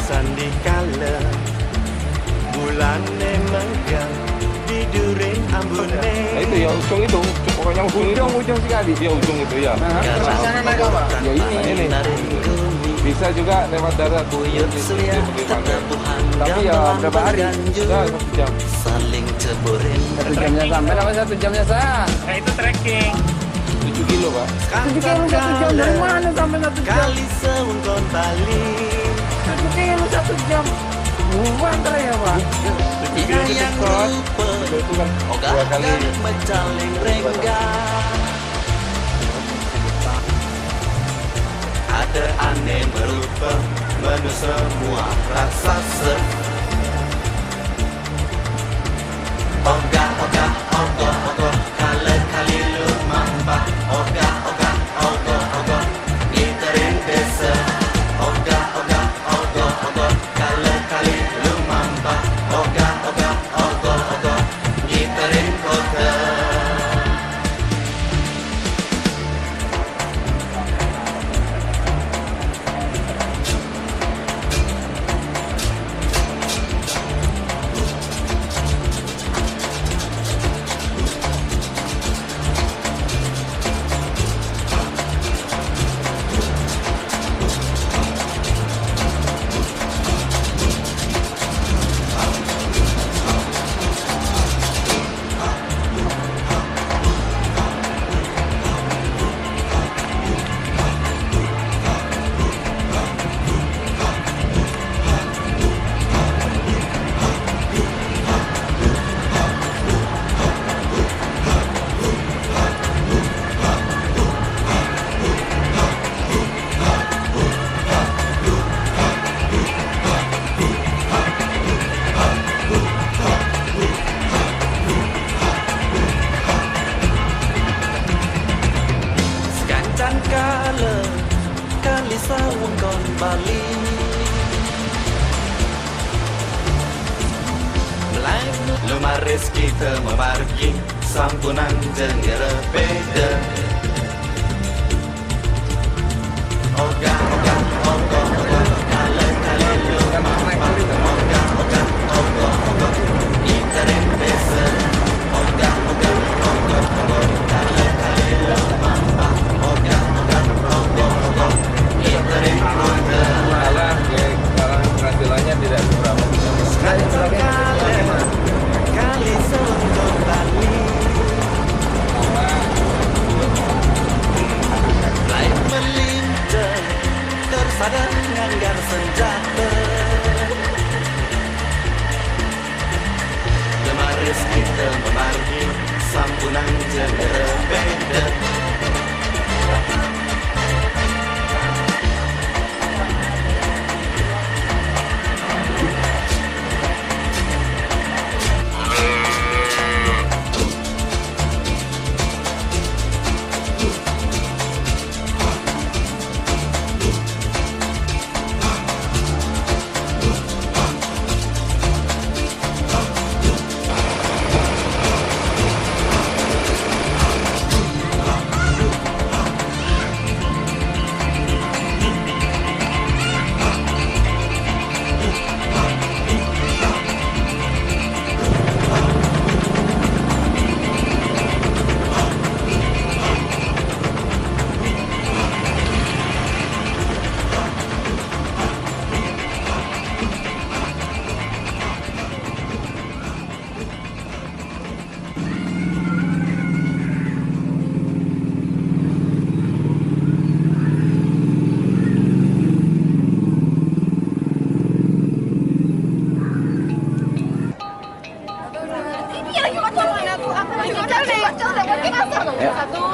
Sandikala bulan memegang tidurin ambune. Nah itu ya ujung itu, pokoknya ujung sekali. Iya ujung itu ya. Sana naik apa? Ya ini. Bisa juga lewat darat. Tapi ya berapa hari? Sudah 1 jam. Saling ceburin. 1 jamnya sampai apa 1 jamnya saya? Nah, itu trekking. 7 kilo pak. 7 kilo 1 jam dari mana sampai 1 jam? Kali sewungkon tali. 1 kilo 1 jam. Bukan ya pak. Yang rupa Itu kan 2 kali. mencaling renggang. Ada aneh merupa menu semua raksasa. Ogah, ogah, ogoh, ogoh, kali lumambah. Ogah, ogah, ogoh, ogoh, ngiterin desa. Ogah, ogah, ogoh, ogoh, kali lumambah. Ogah, ogah, ogoh, ogoh, ngiterin kota. Sekancan kala kali sawung kon Bali. Melayu lumaris kita memargi sampunan jengera beda. Ogah, ogah, ogoh, ogoh, kali lumambah. Ogah, ogah, ogoh, ogoh, ngiterin desa. Ogah, ogah, ogoh, ogoh, kali lumambah. Ogah, ogah, ogoh, ogoh, ngiterin kota. Malah sekarang penghasilannya tidak seberapa. Kali sewungkon tali. Lain melintas tersadar nganggar senjata. Lemaris kita memargi sampunan jengera beda.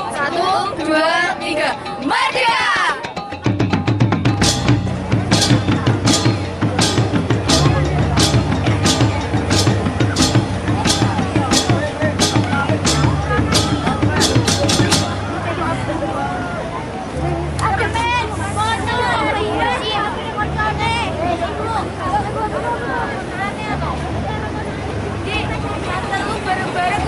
Satu, dua, tiga, merdeka! Bareng-bareng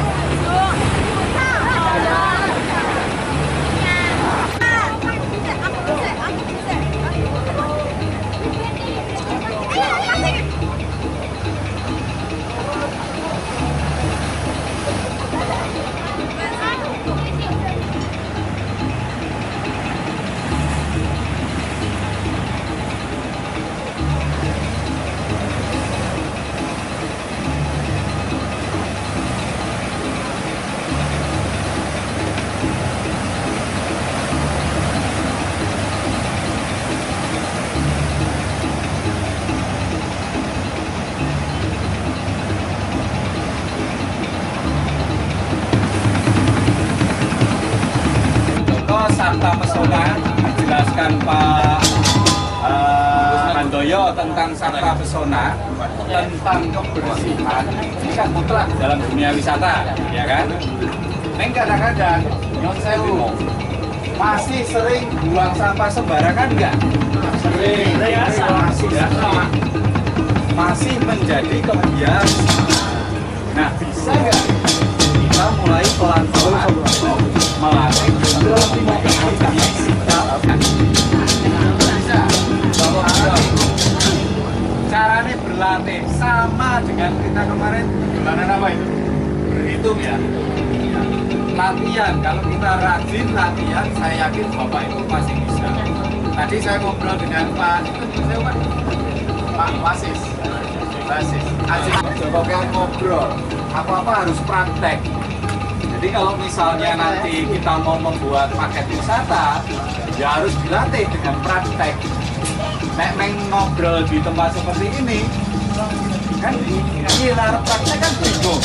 Sakta Pesona dijelaskan Pak Handoyo tentang Sakta Pesona, tentang kebersihan. Ini kan mutlak dalam dunia wisata, ya kan? Neng kadang-kadang nyon sewu masih sering buang sampah sembarangan nggak? Sering, biasa, masih menjadi kebiasaan. Nah, bisa nggak kita mulai pelan-pelan melatih bisa. Caranya berlatih sama dengan kita kemarin gimana apa itu? Berhitung ya. Latihan, kalau kita rajin latihan, saya yakin Bapak Ibu pasti bisa. Tadi saya ngobrol dengan Pak Wasis, Aziz. Pokoknya ngobrol, apa-apa harus praktek. Jadi kalau misalnya nanti kita mau membuat paket wisata, ya harus dilatih dengan praktek. Nek ngobrol di tempat seperti ini, kan ini larang praktek kan bingung.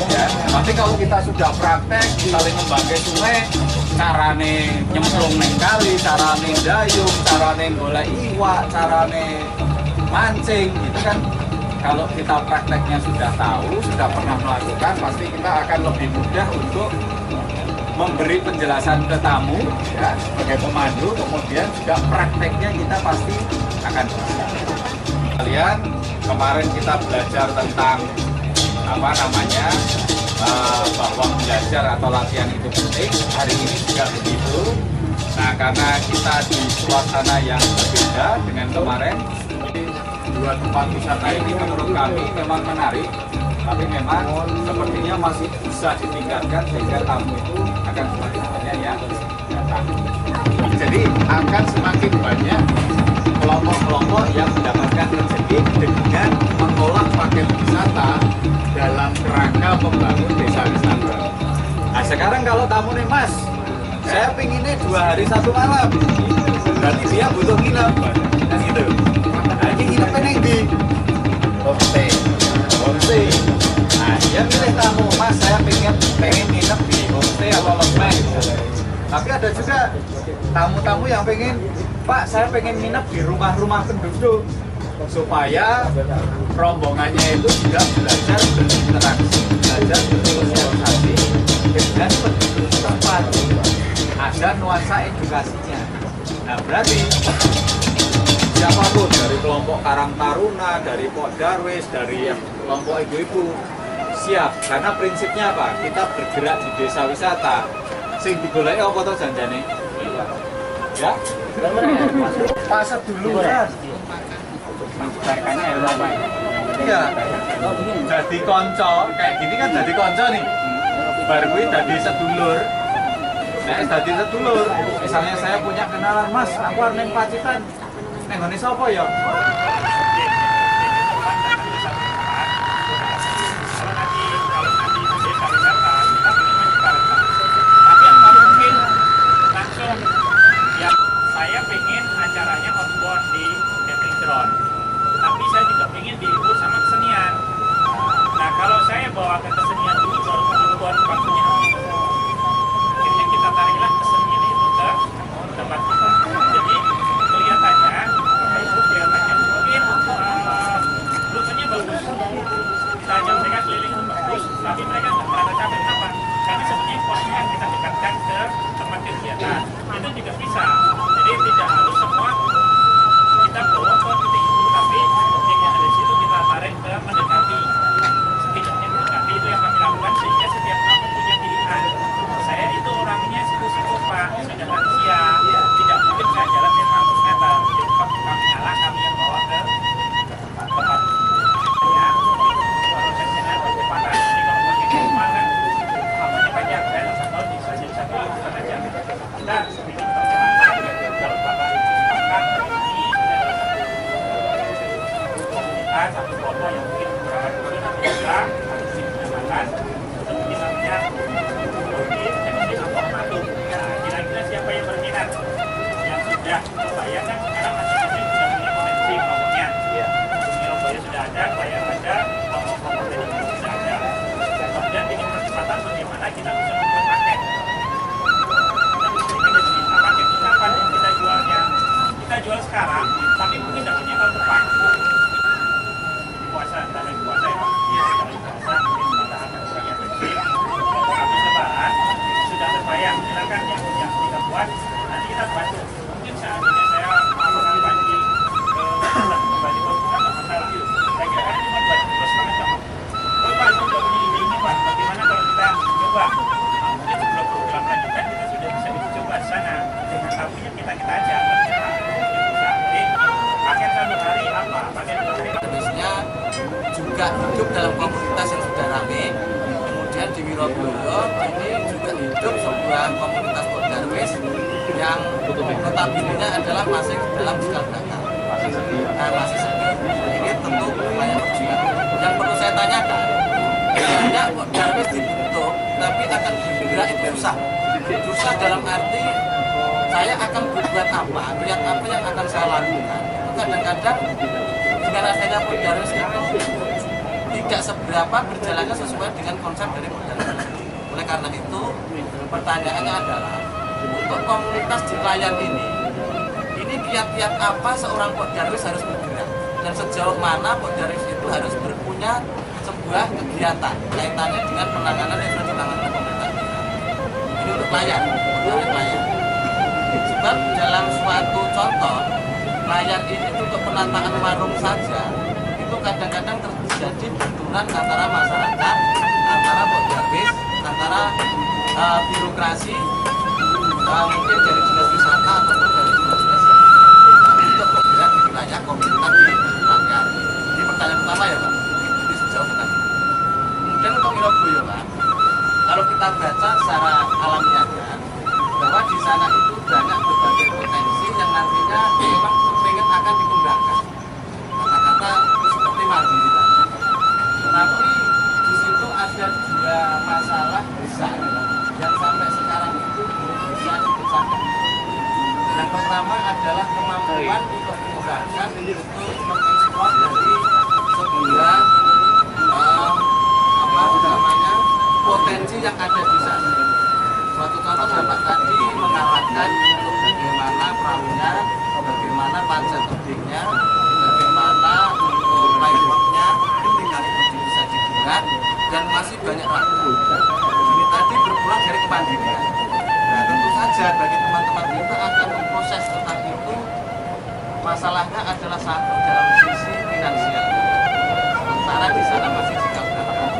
Ya, tapi kalau kita sudah praktek, saling membagi sungai, carane nyemplung neng kali, carane dayung, carane golek iwak, carane mancing, itu kan kalau kita prakteknya sudah tahu, sudah pernah melakukan, pasti kita akan lebih mudah untuk memberi penjelasan ke tamu, ya, sebagai pemandu, kemudian juga prakteknya kita pasti akan bisa. Kalian kemarin kita belajar tentang apa namanya bahwa belajar atau latihan itu penting. Hari ini juga begitu. Nah, karena kita di suasana yang berbeda dengan kemarin, dua tempat wisata ini menurut kami memang menarik, tapi memang sepertinya masih bisa ditingkatkan sehingga tamu itu akan semakin banyak yang datang. Jadi akan semakin banyak kelompok-kelompok yang mendapatkan rezeki dengan mengolah paket wisata dalam kerangka membangun desa wisata. Nah, sekarang kalau tamu nih Mas, saya pinginnya 2 hari 1 malam, berarti dia butuh nginep, kan gitu. Nah, ini nginepnya nih di homestay. Nah, dia milih tamu, Mas saya pengen nginep di homestay atau lembeng. Tapi ada juga tamu-tamu yang pengen, Pak saya pengen nginep di rumah-rumah penduduk, supaya rombongannya itu juga belajar berinteraksi, belajar bersosialisasi dengan penduduk setempat. Ada nuansa edukasinya. Nah, berarti siapapun dari kelompok Karang Taruna, dari Pok Darwis, dari kelompok ibu-ibu siap, karena prinsipnya apa? Kita bergerak di desa wisata. Sing digoleki apa to janjane? Ya. Pasar dulu kan. Menyebarkannya ya apa? Iya. Jadi konco, kayak gini kan jadi konco nih. Bar kuwi dadi sedulur. Nek dadi sedulur, misalnya saya punya kenalan, Mas, aku arep ning Pacitan. Ning ngene sapa ya? Saya pengen acaranya outbound di camping ground, tapi saya juga pengen diikut sama kesenian. Nah, kalau saya bawa ke kesenian dulu baru ke outbound, waktunya akhirnya kita tariklah kesenian itu ke tempat kita. Jadi kelihatannya, Bapak Ibu kelihatannya mungkin buat nanti kita bantu. Mungkin seandainya saya melakukan banji banji pembukaan nggak masalah. Saya kira kan cuma buat terus macam. Oh Pak, saya udah punya ini Pak. Bagaimana kalau kita coba? Mungkin sebelum program lanjutan kita sudah bisa dicoba di sana. Dengan tamunya kita aja. Jadi paket 1 hari apa? Paket 2 hari. Harusnya juga hidup dalam komunitas yang sudah ramai. Kemudian di Wirabloyo ini juga hidup sebuah komunitas Podarwis yang notabene adalah masih dalam skala belakang, masih sepi. Ini tentu banyak perjuangan. Yang perlu saya tanyakan, banyak Podarwis dibentuk, tapi akan bergerak itu susah dalam arti saya akan berbuat apa, lihat apa yang akan saya lakukan. Itu kadang-kadang dengan adanya Podarwis itu tidak seberapa berjalannya sesuai dengan konsep dari Podarwis. Oleh karena itu, pertanyaannya adalah untuk komunitas di Layan ini kiat-kiat apa seorang Podarwis harus bergerak dan sejauh mana Podarwis itu harus berpunya sebuah kegiatan kaitannya dengan penanganan yang sudah ditangani pemerintah. Ini untuk Layan, Podarwis Layan. Sebab dalam suatu contoh, Layan ini untuk penataan warung saja itu kadang-kadang terjadi benturan antara masyarakat, antara Podarwis, antara birokrasi, mungkin dari dinas wisata ataupun dari dinas untuk bergerak di wilayah komunitas di rakyat. Ini pertanyaan pertama ya Pak, ini sejauh mana. Kemudian untuk Wirabloyo Pak, kalau kita baca secara alamiah bahwa di sana itu banyak berbagai potensi yang nantinya memang pengen akan dikembangkan. Kata-kata seperti mandiri tadi. Tapi di situ ada 2 masalah besar yang sampai sekarang itu belum bisa dipecahkan. Yang pertama adalah kemampuan untuk mengembangkan untuk mengeksplor dari sebuah potensi yang ada di sana. Suatu contoh Bapak tadi mengarahkan untuk bagaimana perahunya, bagaimana panjat tebingnya, bagaimana untuk playboardnya, tinggal itu bisa dibuat dan masih banyak ragu. Ini tadi berpulang dari kemandirian. Nah tentu saja bagi teman-teman kita akan memproses tentang itu, masalahnya adalah satu dalam sisi finansial. Sementara di sana masih sikap belakang.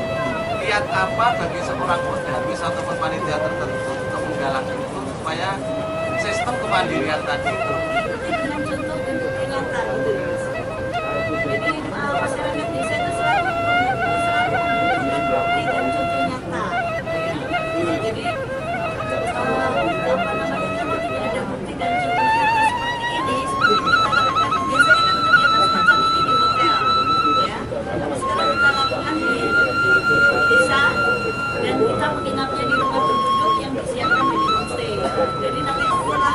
Lihat apa bagi seorang Podarwis ataupun panitia tertentu untuk menggalang itu supaya sistem kemandirian tadi itu Contoh bentuk peringatan. Jadi masyarakat desa itu selalu bukti dan contoh nyata. Jadi kalau tidak ada bukti dan contoh nyata seperti ini, seperti kita lakukan biasanya kan kegiatan semacam ini di hotel, ya. Tapi sekarang kita lakukan di desa dan kita menginapnya di rumah penduduk yang disiapkan di homestay. Jadi nanti setelah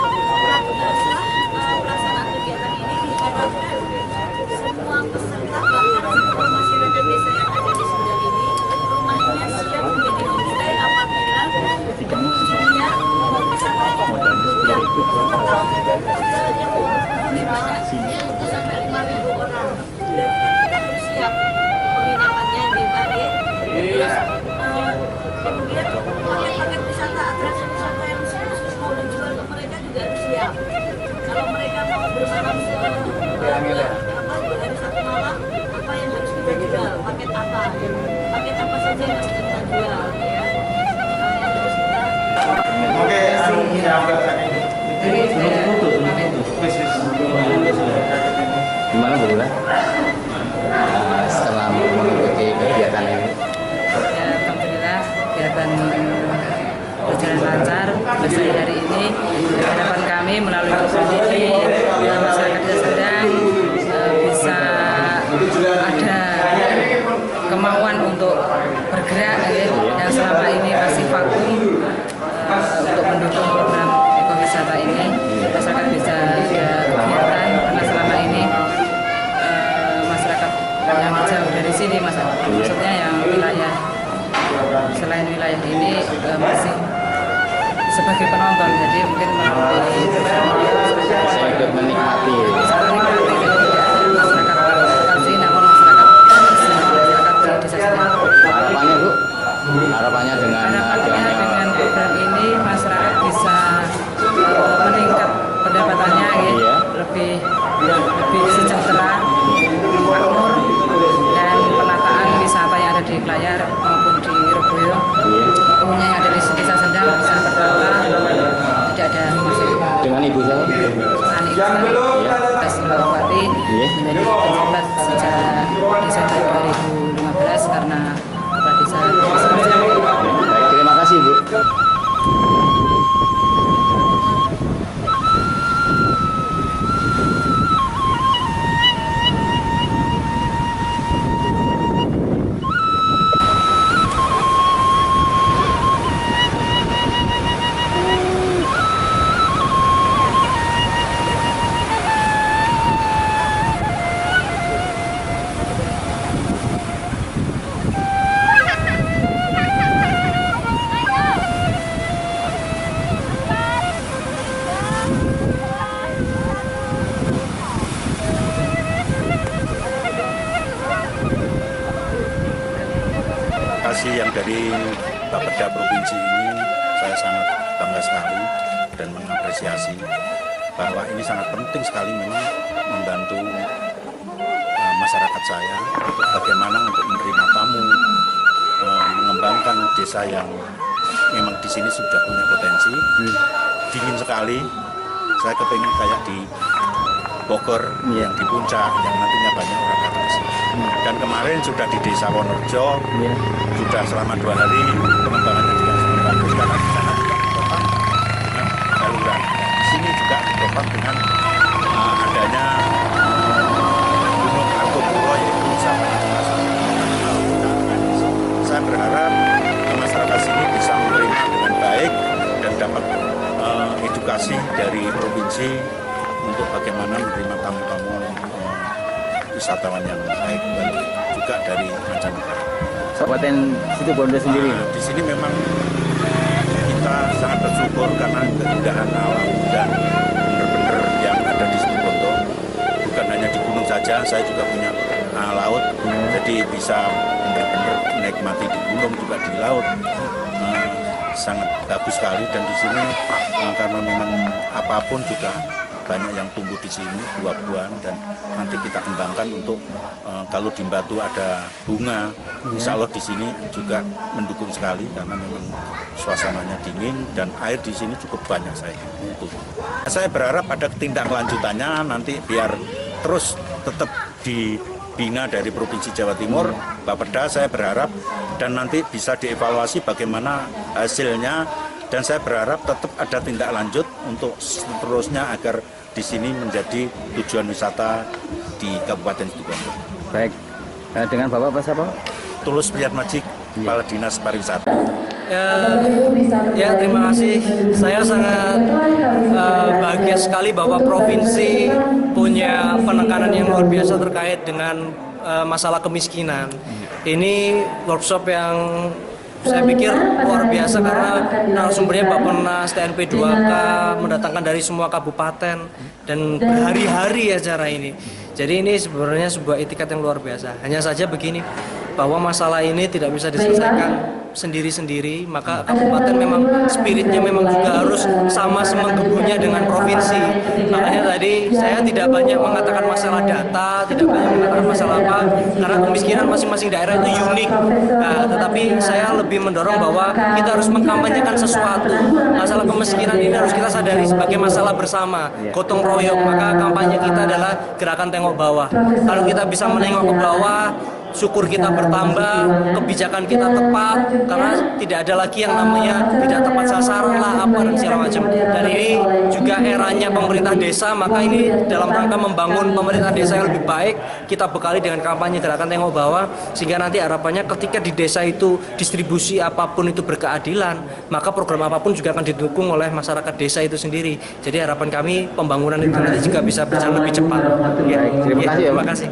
pelaksanaan kegiatan ini diharapkan semua peserta bahkan semua masyarakat desa yang ada di sebelah ini rumahnya siap menjadi homestay apabila pengunjungnya wisata yang itu sampai 5.000 orang dan kita harus siap penginapannya di Bali. Kemudian paket-paket wisata, atraksi wisata yang khusus mau dijual ke mereka juga harus siap. Kalau mereka mau bermalam 2 hari 1 malam, apa yang harus kita jual? Paket apa saja yang harus kita jual? Ya. Yang harus kita. Oke, Gimana Bu Lula? Setelah mengikuti kegiatan ini? Ya, alhamdulillah kegiatan berjalan lancar. Selesai hari ini harapan kami melalui program ini masyarakat Desa Serdang bisa ada kemauan untuk bergerak yang selama ini masih vakum untuk mendukung program ekowisata ini. Masyarakat bisa ada kegiatan karena selama ini masyarakat yang jauh dari sini maksudnya yang wilayah selain wilayah ini masih sebagai penonton, jadi mungkin melalui Ikut menikmati. masyarakat lokasi namun masyarakat di desa Serdang. Harapannya Bu? Harapannya dengan Harapannya dengan program ini masyarakat bisa Dengan ibu saya. Tes Bawati menjadi pejabat sejak Desember 2015 karena Bapak Desa. Baik, terima kasih Bu. Yang dari Bapeda Provinsi ini saya sangat bangga sekali dan mengapresiasi bahwa ini sangat penting sekali memang membantu masyarakat saya untuk bagaimana untuk menerima tamu, mengembangkan desa yang memang di sini sudah punya potensi. Dingin sekali, saya kepingin kayak di Bogor, yang di puncak, yang nantinya banyak orang datang ke sini. Dan kemarin sudah di Desa Wonorejo, sudah selama 2 hari pengembangannya juga sangat bagus karena di sana juga ditopang dengan saluran. Di sini juga ditopang dengan adanya Gunung Argopuro, yaitu wisatanya juga sangat terkenal. Saya berharap masyarakat sini bisa menerima dengan baik dan dapat edukasi dari provinsi untuk bagaimana menerima tamu-tamu wisatawan yang baik dan juga dari mancanegara. Kabupaten Situbondo sendiri. Di sini memang kita sangat bersyukur karena keindahan alam dan benar-benar yang ada di Situbondo bukan hanya di gunung saja, saya juga punya laut, jadi bisa benar-benar menikmati di gunung juga di laut. Sangat bagus sekali dan di sini karena memang apapun juga banyak yang tumbuh di sini, buah-buahan, dan nanti kita kembangkan untuk kalau di Batu ada bunga, insya Allah di sini juga mendukung sekali karena memang suasananya dingin dan air di sini cukup banyak saya berharap ada tindak lanjutannya nanti biar terus tetap dibina dari Provinsi Jawa Timur, Bapeda saya berharap dan nanti bisa dievaluasi bagaimana hasilnya. Dan saya berharap tetap ada tindak lanjut untuk seterusnya agar di sini menjadi tujuan wisata di Kabupaten Situbondo. Baik, dengan Bapak apa siapa? Tulus Priyatmajik, Kepala Dinas Pariwisata. Ya, terima kasih. Saya sangat bahagia sekali bahwa provinsi punya penekanan yang luar biasa terkait dengan masalah kemiskinan. Ini workshop yang saya pikir luar biasa karena narasumbernya Bappenas, TNP 2K mendatangkan dari semua kabupaten dan berhari-hari acara ini. Jadi ini sebenarnya sebuah etikat yang luar biasa. Hanya saja begini, bahwa masalah ini tidak bisa diselesaikan sendiri-sendiri, maka kabupaten memang spiritnya memang juga harus sama semenggebunya dengan provinsi. Makanya tadi saya tidak banyak mengatakan masalah data, tidak banyak mengatakan masalah apa, karena kemiskinan masing-masing daerah itu unik. Nah, tetapi saya lebih mendorong bahwa kita harus mengkampanyekan sesuatu. Masalah kemiskinan ini harus kita sadari sebagai masalah bersama, gotong royong. Maka kampanye kita adalah gerakan tengok bawah. Kalau kita bisa menengok ke bawah, syukur kita bertambah, kebijakan kita tepat, karena tidak ada lagi yang namanya tidak tepat sasaran lah, apa dan segala macam. Dan ini juga eranya pemerintah desa, maka ini dalam rangka membangun pemerintah desa yang lebih baik, kita bekali dengan kampanye gerakan tengok bawah, sehingga nanti harapannya ketika di desa itu distribusi apapun itu berkeadilan, maka program apapun juga akan didukung oleh masyarakat desa itu sendiri. Jadi harapan kami pembangunan itu nanti juga bisa berjalan lebih cepat. Terima kasih ya, Pak. Terima kasih.